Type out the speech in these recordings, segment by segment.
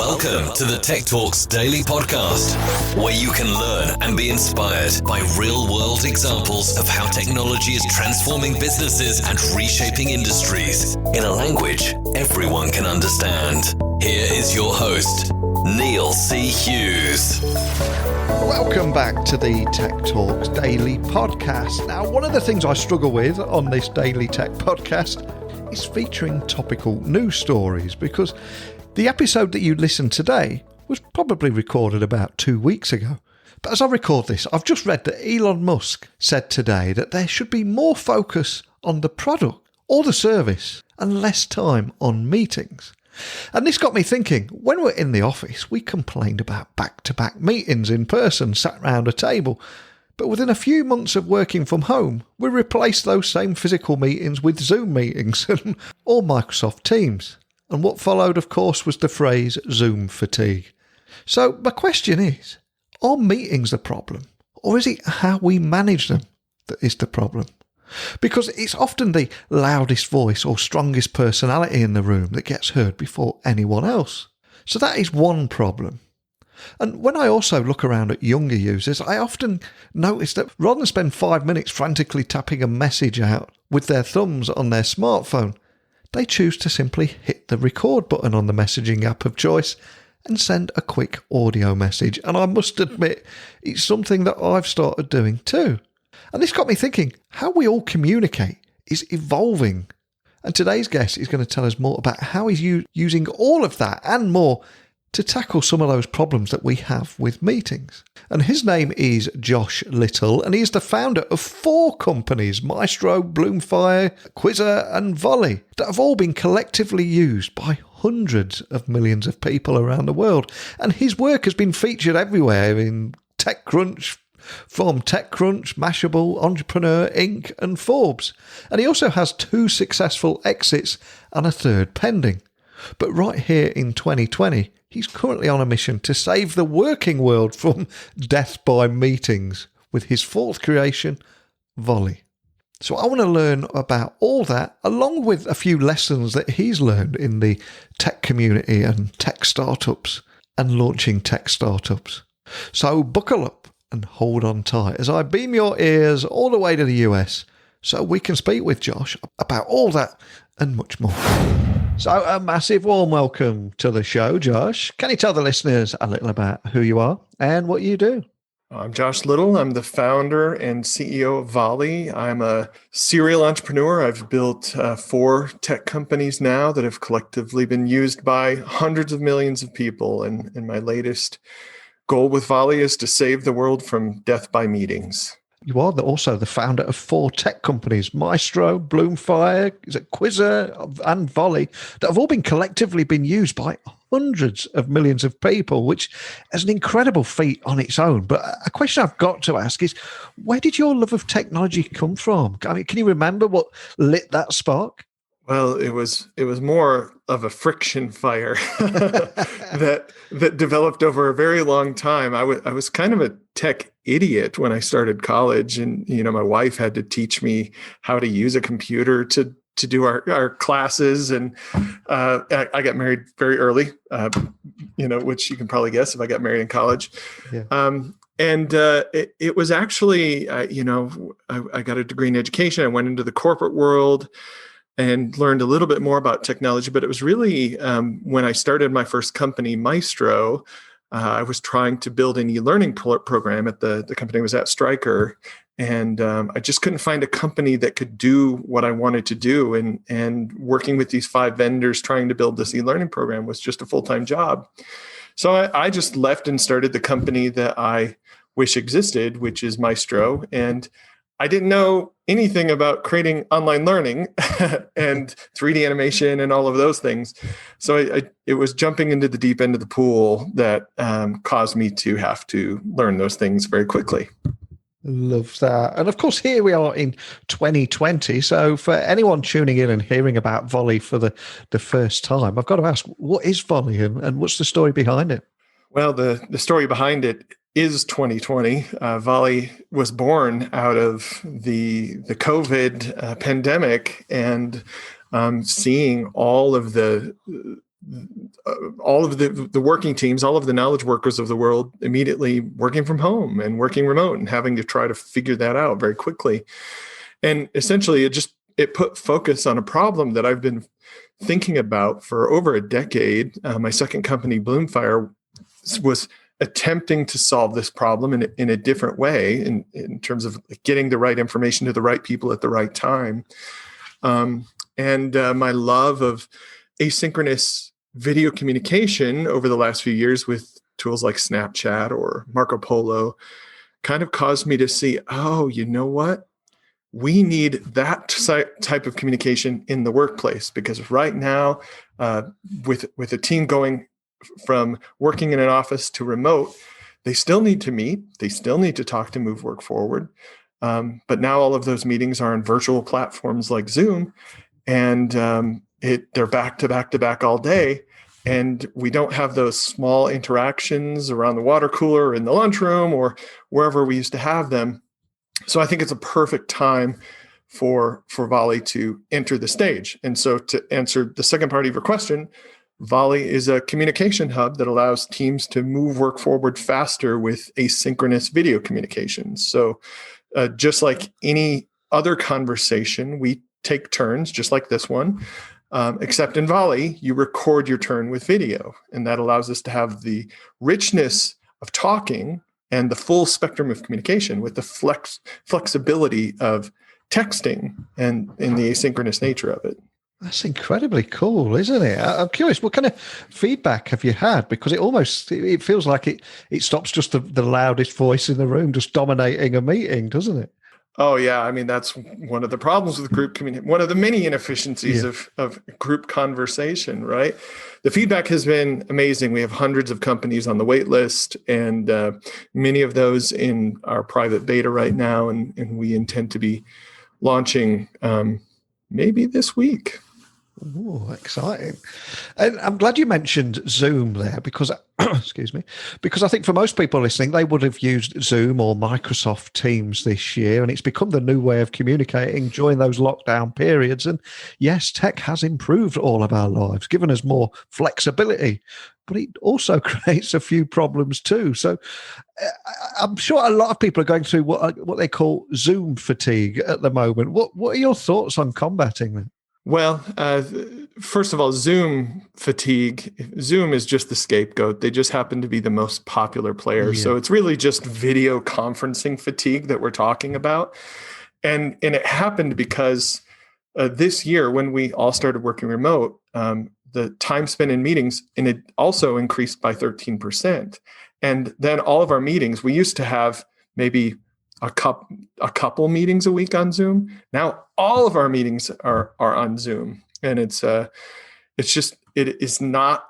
Welcome to the Tech Talks Daily Podcast, where you can learn and be inspired by real-world examples of how technology is transforming businesses and reshaping industries in a language everyone can understand. Here is your host, Neil C. Hughes. Welcome back to the Tech Talks Daily Podcast. Now, one of the things I struggle with on this Daily Tech Podcast is featuring topical news stories, because the episode that you listened today was probably recorded about 2 weeks ago. But as I record this, I've just read that Elon Musk said today that there should be more focus on the product or the service and less time on meetings. And this got me thinking, when we're in the office, we complained about back-to-back meetings in person, sat round a table. But within a few months of working from home, we replaced those same physical meetings with Zoom meetings or Microsoft Teams. And what followed, of course, was the phrase Zoom fatigue. So my question is, are meetings the problem? Or is it how we manage them that is the problem? Because it's often the loudest voice or strongest personality in the room that gets heard before anyone else. So that is one problem. And when I also look around at younger users, I often notice that rather than spend 5 minutes frantically tapping a message out with their thumbs on their smartphone, they choose to simply hit the record button on the messaging app of choice and send a quick audio message. And I must admit, it's something that I've started doing too. And this got me thinking, how we all communicate is evolving. And today's guest is going to tell us more about how he's using all of that and more to tackle some of those problems that we have with meetings. And his name is Josh Little, and he is the founder of 4 companies, Maestro, Bloomfire, Qzzr, and Volley, that have all been collectively used by hundreds of millions of people around the world. And his work has been featured everywhere in TechCrunch, from TechCrunch, Mashable, Entrepreneur, Inc. and Forbes. And he also has 2 successful exits and a 3rd pending. But right here in 2020, he's currently on a mission to save the working world from death by meetings with his 4th creation, Volley. So I want to learn about all that, along with a few lessons that he's learned in the tech community and tech startups and launching tech startups. So buckle up and hold on tight as I beam your ears all the way to the US so we can speak with Josh about all that and much more. So a massive warm welcome to the show, Josh. Can you tell the listeners a little about who you are and what you do? I'm Josh Little. I'm the founder and CEO of Volley. I'm a serial entrepreneur. I've built 4 tech companies now that have collectively been used by hundreds of millions of people. And my latest goal with Volley is to save the world from death by meetings. You are also the founder of 4 tech companies, Maestro, Bloomfire, Qzzr, and Volley, that have all been collectively been used by hundreds of millions of people, which is an incredible feat on its own. But a question I've got to ask is, where did your love of technology come from? I mean, can you remember what lit that spark? Well, it was more of a friction fire that developed over a very long time. I was kind of a tech idiot when I started college, and my wife had to teach me how to use a computer to do our classes, and I got married very early, which you can probably guess if I got married in college. Yeah. It was actually, I got a degree in education. I went into the corporate world and learned a little bit more about technology. But it was really when I started my first company, Maestro, I was trying to build an e-learning program at the company was at Stryker. And I just couldn't find a company that could do what I wanted to do. And working with these 5 vendors trying to build this e-learning program was just a full-time job. So I just left and started the company that I wish existed, which is Maestro. And I didn't know anything about creating online learning and 3D animation and all of those things. So it was jumping into the deep end of the pool that caused me to have to learn those things very quickly. Love that. And of course, here we are in 2020. So for anyone tuning in and hearing about Volley for the first time, I've got to ask, what is Volley and what's the story behind it? Well, the story behind it is 2020. Volley was born out of the COVID pandemic, and seeing all of the all of the working teams, all of the knowledge workers of the world immediately working from home and working remote and having to try to figure that out very quickly. And essentially it put focus on a problem that I've been thinking about for over a decade. My second company, Bloomfire, was attempting to solve this problem in a different way in terms of getting the right information to the right people at the right time. And my love of asynchronous video communication over the last few years with tools like Snapchat or Marco Polo kind of caused me to see, oh, you know what? We need that type of communication in the workplace, because right now, with a team going from working in an office to remote, they still need to meet, they still need to talk to move work forward. But now all of those meetings are on virtual platforms like Zoom, and they're back to back to back all day. And we don't have those small interactions around the water cooler or in the lunchroom or wherever we used to have them. So I think it's a perfect time for Volley to enter the stage. And so to answer the second part of your question, Volley is a communication hub that allows teams to move work forward faster with asynchronous video communications. So just like any other conversation, we take turns, just like this one, except in Volley, you record your turn with video. And that allows us to have the richness of talking and the full spectrum of communication with the flexibility of texting and in the asynchronous nature of it. That's incredibly cool, isn't it? I'm curious, what kind of feedback have you had? Because it feels like it stops just the loudest voice in the room just dominating a meeting, doesn't it? Oh, yeah. I mean, that's one of the problems with group communication, one of the many inefficiencies of group conversation, right? The feedback has been amazing. We have hundreds of companies on the wait list, and many of those in our private beta right now, and we intend to be launching maybe this week. Oh, exciting. And I'm glad you mentioned Zoom there because, excuse me, because I think for most people listening, they would have used Zoom or Microsoft Teams this year, and it's become the new way of communicating during those lockdown periods. And yes, tech has improved all of our lives, given us more flexibility, but it also creates a few problems too. So I'm sure a lot of people are going through what they call Zoom fatigue at the moment. What are your thoughts on combating that? Well, first of all, Zoom fatigue. Zoom is just the scapegoat. They just happen to be the most popular player. Yeah. So it's really just video conferencing fatigue that we're talking about. And it happened because this year, when we all started working remote, the time spent in meetings, and it also increased by 13%. And then all of our meetings, we used to have maybe a couple meetings a week on Zoom. Now all of our meetings are on Zoom, and it's not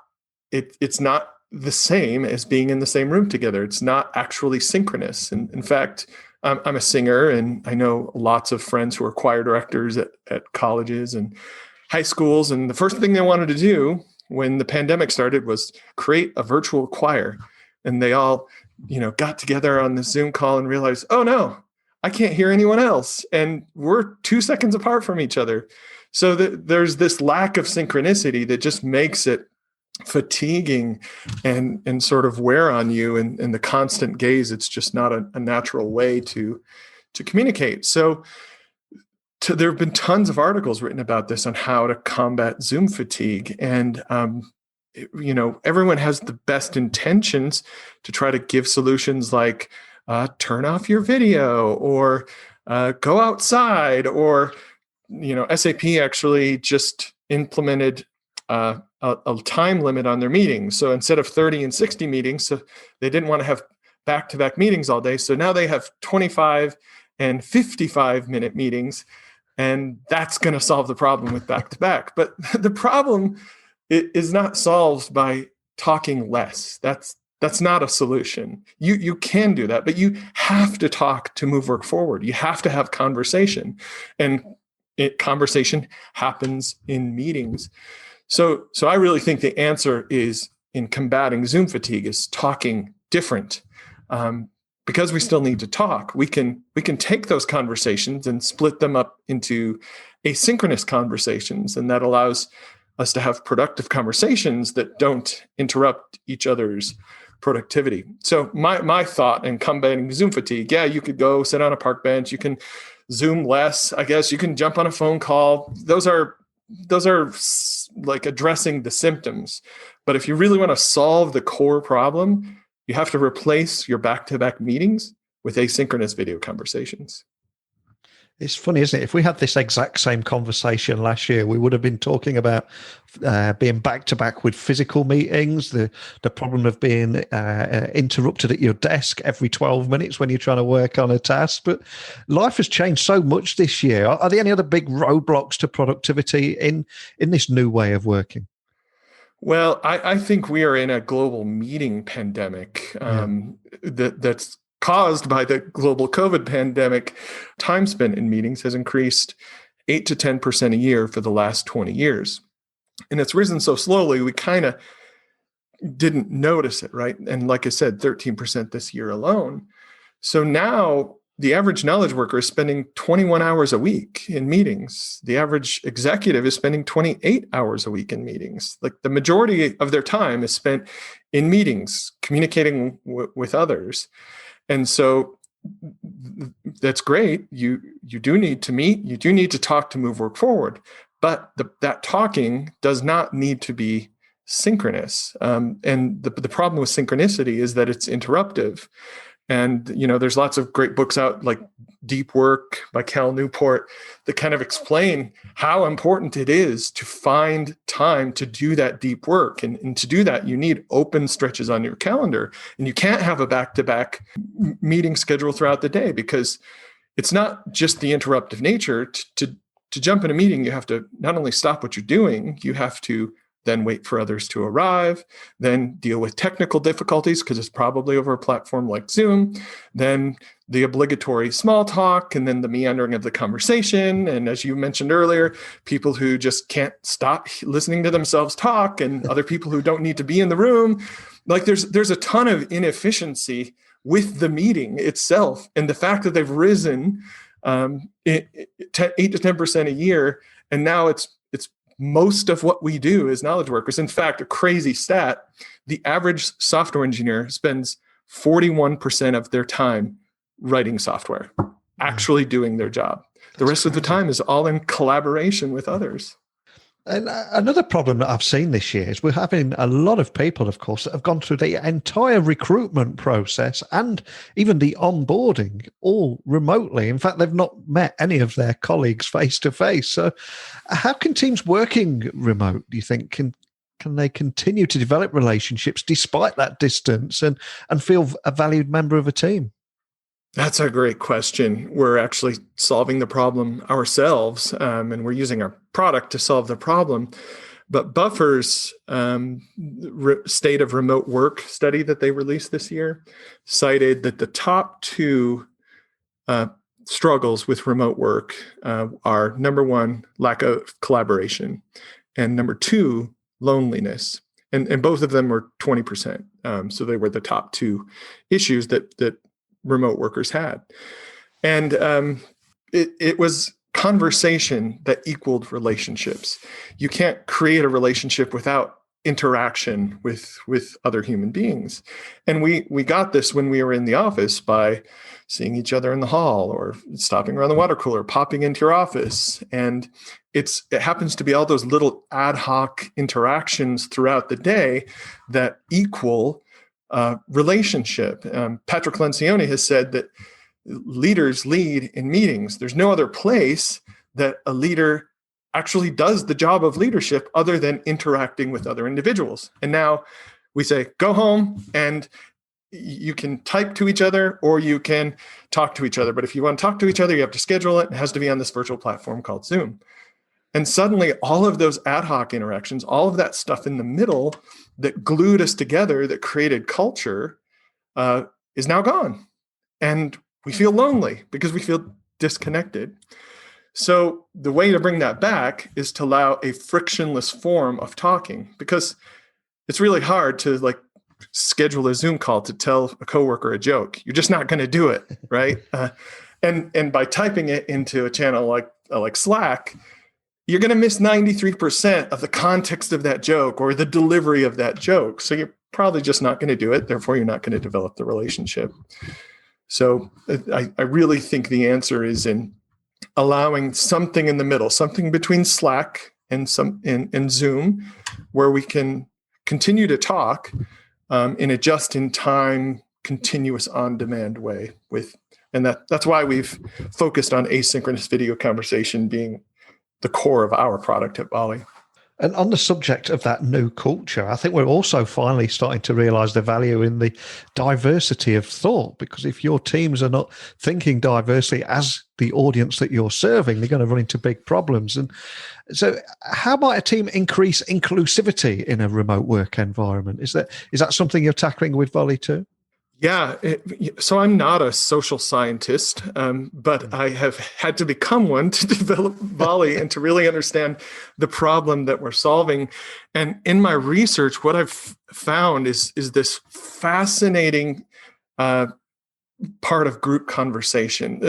the same as being in the same room together. It's not actually synchronous. And in fact, I'm a singer, and I know lots of friends who are choir directors at colleges and high schools. And the first thing they wanted to do when the pandemic started was create a virtual choir. And they all, got together on the Zoom call and realized, oh no, I can't hear anyone else. And we're 2 seconds apart from each other. So there's this lack of synchronicity that just makes it fatiguing and sort of wear on you, and the constant gaze. It's just not a natural way to communicate. So there have been tons of articles written about this on how to combat Zoom fatigue. And everyone has the best intentions to try to give solutions like turn off your video or go outside, or SAP actually just implemented a time limit on their meetings. So instead of 30 and 60 meetings, so they didn't want to have back-to-back meetings all day. So now they have 25 and 55-minute meetings, and that's going to solve the problem with back-to-back. But the problem is not solved by talking less. That's not a solution. You can do that, but you have to talk to move work forward. You have to have conversation, and conversation happens in meetings. So I really think the answer is in combating Zoom fatigue is talking different. Because we still need to talk, we can take those conversations and split them up into asynchronous conversations, and that allows us to have productive conversations that don't interrupt each other's productivity. So my thought in combating Zoom fatigue, yeah, you could go sit on a park bench, you can Zoom less, I guess, you can jump on a phone call. Those are like addressing the symptoms. But if you really want to solve the core problem, you have to replace your back-to-back meetings with asynchronous video conversations. It's funny, isn't it? If we had this exact same conversation last year, we would have been talking about being back-to-back with physical meetings, the problem of being interrupted at your desk every 12 minutes when you're trying to work on a task. But life has changed so much this year. Are there any other big roadblocks to productivity in this new way of working? Well, I think we are in a global meeting pandemic that's caused by the global COVID pandemic. Time spent in meetings has increased 8 to 10% a year for the last 20 years. And it's risen so slowly, we kind of didn't notice it, right? And like I said, 13% this year alone. So now the average knowledge worker is spending 21 hours a week in meetings. The average executive is spending 28 hours a week in meetings. Like the majority of their time is spent in meetings, communicating with others. And so that's great. You do need to meet, you do need to talk to move work forward, but that talking does not need to be synchronous. And the problem with synchronicity is that it's interruptive. And, there's lots of great books out like Deep Work by Cal Newport that kind of explain how important it is to find time to do that deep work. And to do that, you need open stretches on your calendar. And you can't have a back-to-back meeting schedule throughout the day because it's not just the interruptive nature. To jump in a meeting, you have to not only stop what you're doing, you have to then wait for others to arrive, then deal with technical difficulties because it's probably over a platform like Zoom, then the obligatory small talk, and then the meandering of the conversation. And as you mentioned earlier, people who just can't stop listening to themselves talk and other people who don't need to be in the room. Like there's a ton of inefficiency with the meeting itself. And the fact that they've risen 8 to 10% a year, and now it's most of what we do as knowledge workers. In fact, a crazy stat, the average software engineer spends 41% of their time writing software, actually doing their job. The rest of the time is all in collaboration with others. And another problem that I've seen this year is we're having a lot of people, of course, that have gone through the entire recruitment process and even the onboarding all remotely. In fact, they've not met any of their colleagues face to face. So how can teams working remote, do you think, can they continue to develop relationships despite that distance and feel a valued member of a team? That's a great question. We're actually solving the problem ourselves, and we're using our product to solve the problem. But Buffer's state of remote work study that they released this year cited that the top two struggles with remote work are, number one, lack of collaboration, and number two, loneliness. And both of them were 20%. So they were the top two issues that remote workers had. And it was conversation that equaled relationships. You can't create a relationship without interaction with other human beings. And we got this when we were in the office by seeing each other in the hall or stopping around the water cooler, popping into your office. And it happens to be all those little ad hoc interactions throughout the day that equal relationship. Patrick Lencioni has said that leaders lead in meetings. There's no other place that a leader actually does the job of leadership other than interacting with other individuals. And now we say, go home and you can type to each other or you can talk to each other. But if you want to talk to each other, you have to schedule it. It has to be on this virtual platform called Zoom. And suddenly all of those ad hoc interactions, all of that stuff in the middle that glued us together, that created culture, is now gone. And we feel lonely because we feel disconnected. So the way to bring that back is to allow a frictionless form of talking, because it's really hard to schedule a Zoom call to tell a coworker a joke. You're just not going to do it, right? And by typing it into a channel like Slack, you're going to miss 93% of the context of that joke or the delivery of that joke. So you're probably just not going to do it. Therefore, you're not going to develop the relationship. So I really think the answer is in allowing something in the middle, something between Slack and Zoom, where we can continue to talk in a just-in-time, continuous, on-demand way. And that's why we've focused on asynchronous video conversation being the core of our product at Volley. And on the subject of that new culture, I think we're also finally starting to realize the value in the diversity of thought, because if your teams are not thinking diversely as the audience that you're serving, they're going to run into big problems. And so how might a team increase inclusivity in a remote work environment? Is that something you're tackling with Volley too? Yeah. So I'm not a social scientist, but I have had to become one to develop Volley and to really understand the problem that we're solving. And in my research, what I've found is this fascinating part of group conversation.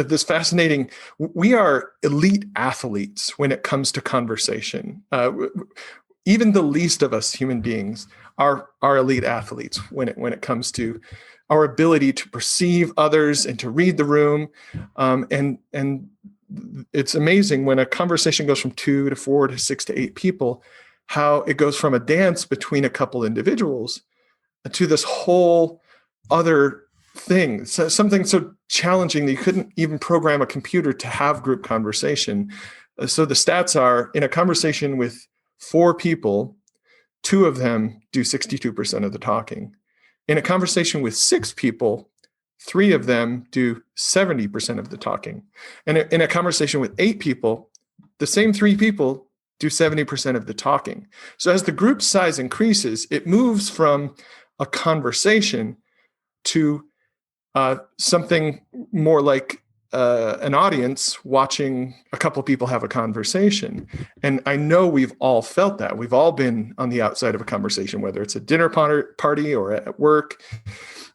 We are elite athletes when it comes to conversation. Even the least of us human beings are elite athletes when it comes to our ability to perceive others and to read the room. And it's amazing when a conversation goes from 2 to 4 to 6 to 8 people, how it goes from a dance between a couple individuals to this whole other thing, something so challenging that you couldn't even program a computer to have group conversation. So the stats are, in a conversation with 4 people, 2 of them do 62% of the talking. In a conversation with 6 people, 3 of them do 70% of the talking. And in a conversation with 8 people, the same 3 people do 70% of the talking. So as the group size increases, it moves from a conversation to something more like an audience watching a couple of people have a conversation. And I know we've all felt that. We've all been on the outside of a conversation, whether it's a dinner party or at work,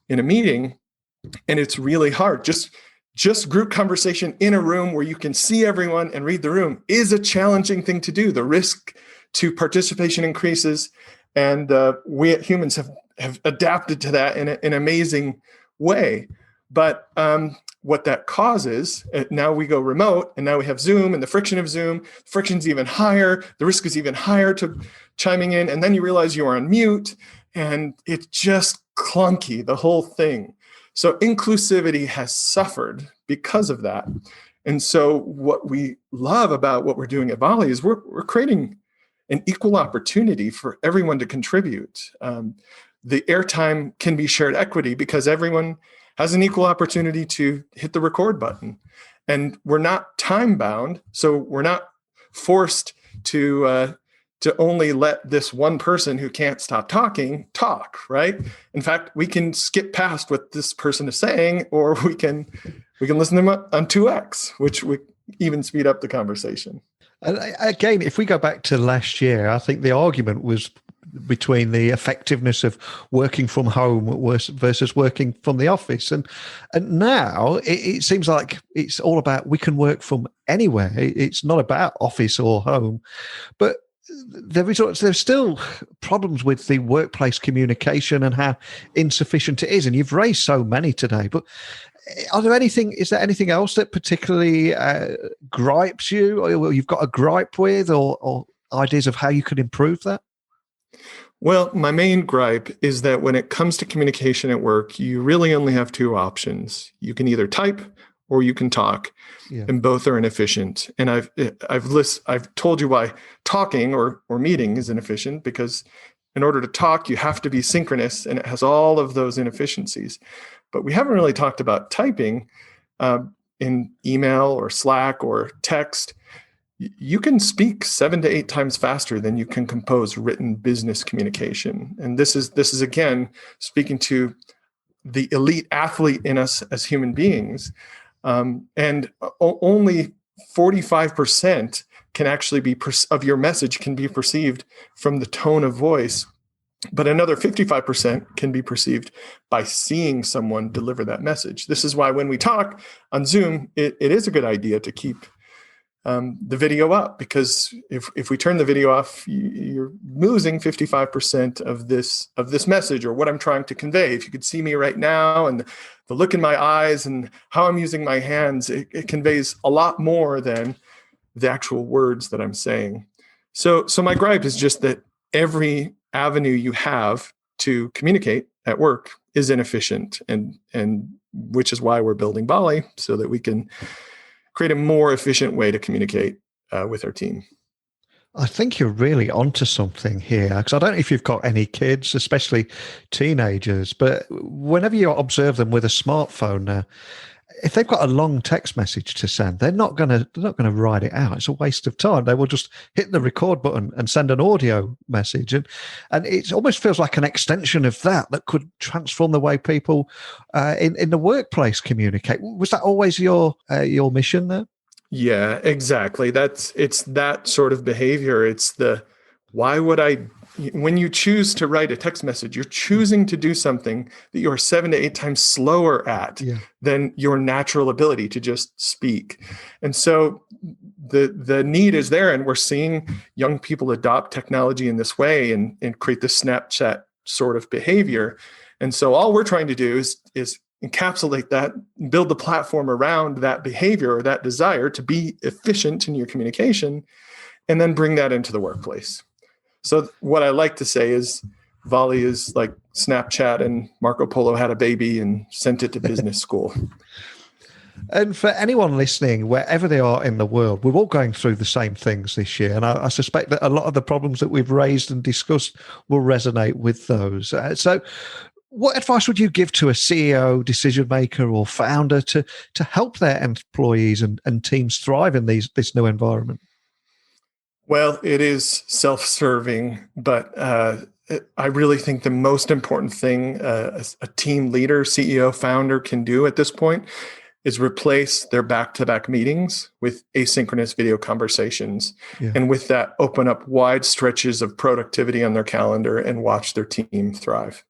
in a meeting. And it's really hard. Just group conversation in a room where you can see everyone and read the room is a challenging thing to do. The risk to participation increases. And we humans have adapted to that in an amazing way. But what that causes, now we go remote and now we have Zoom, and the friction of Zoom, friction's even higher. The risk is even higher to chiming in. And then you realize you are on mute and it's just clunky, the whole thing. So inclusivity has suffered because of that. And so what we love about what we're doing at Volley is we're creating an equal opportunity for everyone to contribute. The airtime can be shared equity because everyone has an equal opportunity to hit the record button. And we're not time bound, so we're not forced to only let this one person who can't stop talking talk, right? In fact, we can skip past what this person is saying, or we can listen to them on 2x, which would even speed up the conversation. And again, if we go back to last year, I think the argument was between the effectiveness of working from home versus working from the office. And now it seems like it's all about we can work from anywhere. It's not about office or home. But there's still problems with the workplace communication and how insufficient it is. And you've raised so many today. But is there anything else that particularly gripes you, or you've got a gripe with, or ideas of how you could improve that? Well, my main gripe is that when it comes to communication at work, you really only have 2 options. You can either type or you can talk, and both are inefficient. And I've told you why talking or meeting is inefficient, because in order to talk, you have to be synchronous, and it has all of those inefficiencies. But we haven't really talked about typing in email or Slack or text. You can speak 7 to 8 times faster than you can compose written business communication. And this is again, speaking to the elite athlete in us as human beings. And only 45% can actually of your message can be perceived from the tone of voice, but another 55% can be perceived by seeing someone deliver that message. This is why when we talk on Zoom, it is a good idea to keep the video up, because if we turn the video off, you're losing 55% of this message or what I'm trying to convey. If you could see me right now and the look in my eyes and how I'm using my hands, it conveys a lot more than the actual words that I'm saying. So my gripe is just that every avenue you have to communicate at work is inefficient, and which is why we're building Volley, so that we can create a more efficient way to communicate with our team. I think you're really onto something here, because I don't know if you've got any kids, especially teenagers, but whenever you observe them with a smartphone now, if they've got a long text message to send, they're not going to write it out. It's a waste of time. They will just hit the record button and send an audio message, and it almost feels like an extension of that could transform the way people in the workplace communicate. Was that always your mission there? Yeah, exactly. It's that sort of behavior. It's when you choose to write a text message, you're choosing to do something that you're 7 to 8 times slower at than your natural ability to just speak. And so the need is there, and we're seeing young people adopt technology in this way and create this Snapchat sort of behavior. And so all we're trying to do is encapsulate that, build the platform around that behavior or that desire to be efficient in your communication, and then bring that into the workplace. So what I like to say is Volley is like Snapchat and Marco Polo had a baby and sent it to business school. And for anyone listening, wherever they are in the world, we're all going through the same things this year. And I suspect that a lot of the problems that we've raised and discussed will resonate with those. So what advice would you give to a CEO, decision maker, or founder to help their employees and teams thrive in this new environment? Well, it is self-serving, but I really think the most important thing a team leader, CEO, founder can do at this point is replace their back-to-back meetings with asynchronous video conversations. Yeah. And with that, open up wide stretches of productivity on their calendar and watch their team thrive.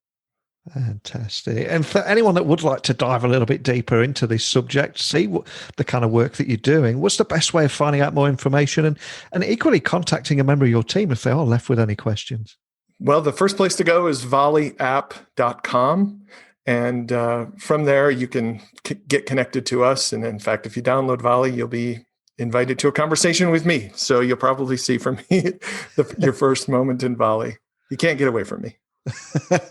Fantastic. And for anyone that would like to dive a little bit deeper into this subject, see what the kind of work that you're doing, what's the best way of finding out more information and equally contacting a member of your team if they are left with any questions? Well, the first place to go is volleyapp.com. And from there, you can get connected to us. And in fact, if you download Volley, you'll be invited to a conversation with me. So you'll probably see from me your first moment in Volley. You can't get away from me.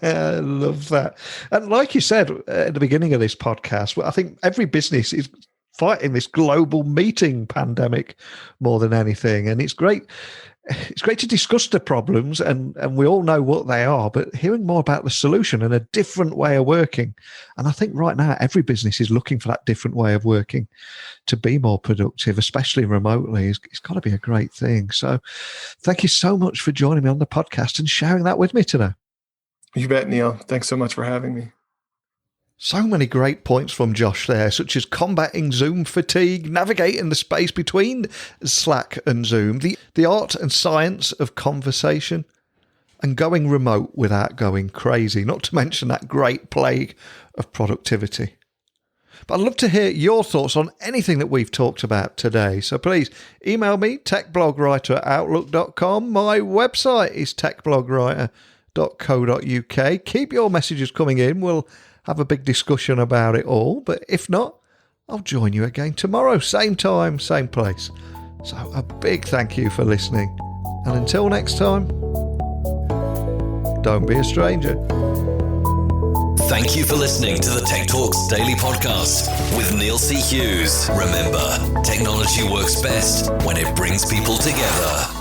I love that. And like you said at the beginning of this podcast, I think every business is fighting this global meeting pandemic more than anything. And it's great to discuss the problems and we all know what they are, but hearing more about the solution and a different way of working. And I think right now every business is looking for that different way of working to be more productive, especially remotely. It's got to be a great thing. So thank you so much for joining me on the podcast and sharing that with me today. You bet, Neil. Thanks so much for having me. So many great points from Josh there, such as combating Zoom fatigue, navigating the space between Slack and Zoom, the art and science of conversation, and going remote without going crazy, not to mention that great plague of productivity. But I'd love to hear your thoughts on anything that we've talked about today. So please email me, techblogwriter@outlook.com. My website is techblogwriter.com. .co.uk. Keep your messages coming in. We'll have a big discussion about it all. But if not, I'll join you again tomorrow, same time, same place. So a big thank you for listening. And until next time, don't be a stranger. Thank you for listening to the Tech Talks Daily Podcast with Neil C. Hughes. Remember, technology works best when it brings people together.